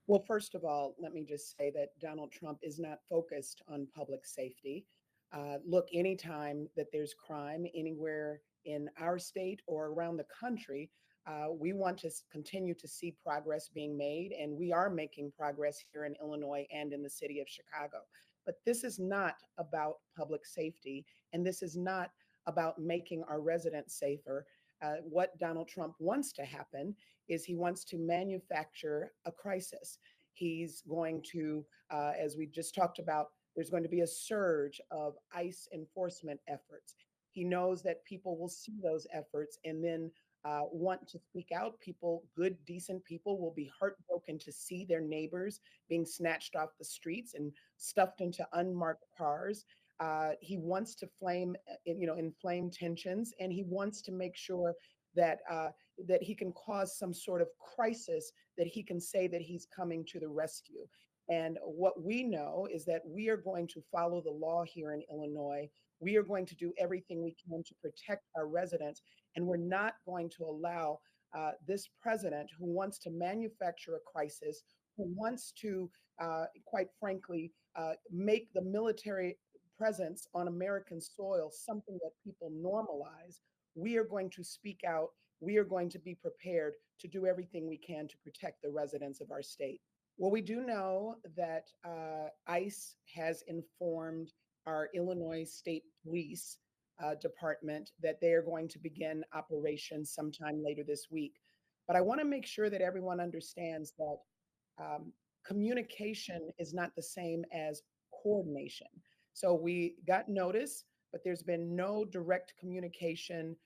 Well, first of all, let me just say that Donald Trump is not focused on public safety. Look, anytime that there's crime anywhere in our state or around the country, we want to continue to see progress being made, and we are making progress here in Illinois and in the city of Chicago. But this is not about public safety, and this is not about making our residents safer. What Donald Trump wants to happen is he wants to manufacture a crisis. He's going to, as we just talked about, there's going to be a surge of ICE enforcement efforts. He knows that people will see those efforts and then want to speak out. People, good, decent people, will be heartbroken to see their neighbors being snatched off the streets and stuffed into unmarked cars. He wants to inflame tensions, and he wants to make sure that that he can cause some sort of crisis that he can say that he's coming to the rescue. And what we know is that we are going to follow the law here in Illinois. We are going to do everything we can to protect our residents, and we're not going to allow this president who wants to manufacture a crisis, who wants to, quite frankly, make the military presence on American soil something that people normalize. We are going to speak out. We are going to be prepared to do everything we can to protect the residents of our state. Well, we do know that ICE has informed our Illinois State Police Department that they are going to begin operations sometime later this week. But I want to make sure that everyone understands that communication is not the same as coordination. So we got notice, but there's been no direct communication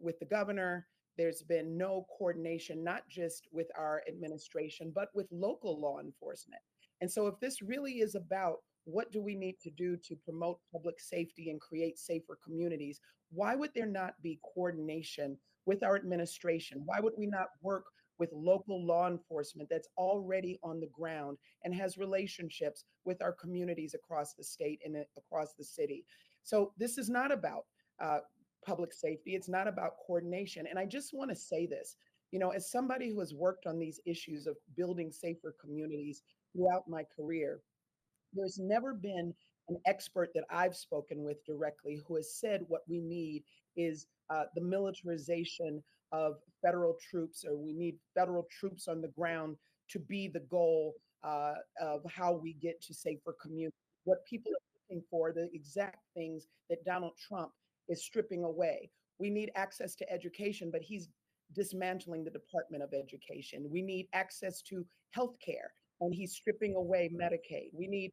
with the governor. There's been no coordination, not just with our administration, but with local law enforcement. And so if this really is about what do we need to do to promote public safety and create safer communities, why would there not be coordination with our administration? Why would we not work with local law enforcement that's already on the ground and has relationships with our communities across the state and across the city? So this is not about public safety. It's not about coordination. And I just want to say this, as somebody who has worked on these issues of building safer communities throughout my career, there's never been an expert that I've spoken with directly who has said what we need is the militarization of federal troops, or we need federal troops on the ground to be the goal of how we get to safer communities. What people are looking for, the exact things that Donald Trump is stripping away. We need access to education, but he's dismantling the Department of Education. We need access to health care, and he's stripping away Medicaid. We need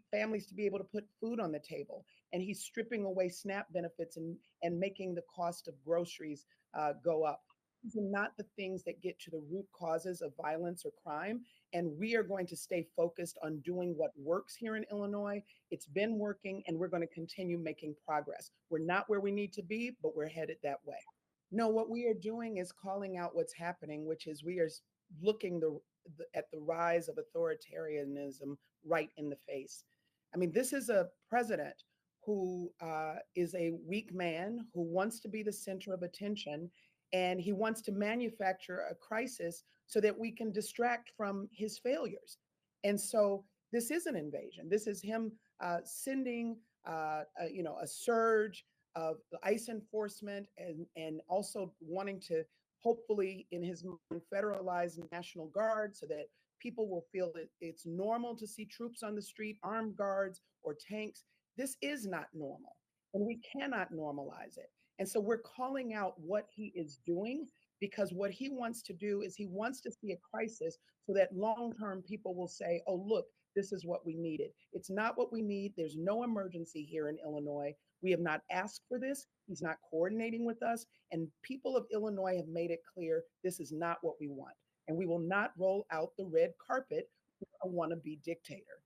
families to be able to put food on the table, and he's stripping away SNAP benefits and making the cost of groceries go up. These are not the things that get to the root causes of violence or crime, and we are going to stay focused on doing what works here in Illinois. It's been working, and we're going to continue making progress. We're not where we need to be, but we're headed that way. No, what we are doing is calling out what's happening, which is we are looking at the rise of authoritarianism right in the face. I mean, this is a president who is a weak man who wants to be the center of attention, and he wants to manufacture a crisis so that we can distract from his failures. And so this is an invasion. This is him sending a surge of ICE enforcement and also wanting to hopefully in his mind federalize National Guard so that people will feel that it's normal to see troops on the street, armed guards or tanks. This is not normal, and we cannot normalize it. And so we're calling out what he is doing, because what he wants to do is he wants to see a crisis so that long-term people will say, oh, look, this is what we needed. It's not what we need. There's no emergency here in Illinois. We have not asked for this. He's not coordinating with us. And people of Illinois have made it clear this is not what we want. And we will not roll out the red carpet for a wannabe dictator.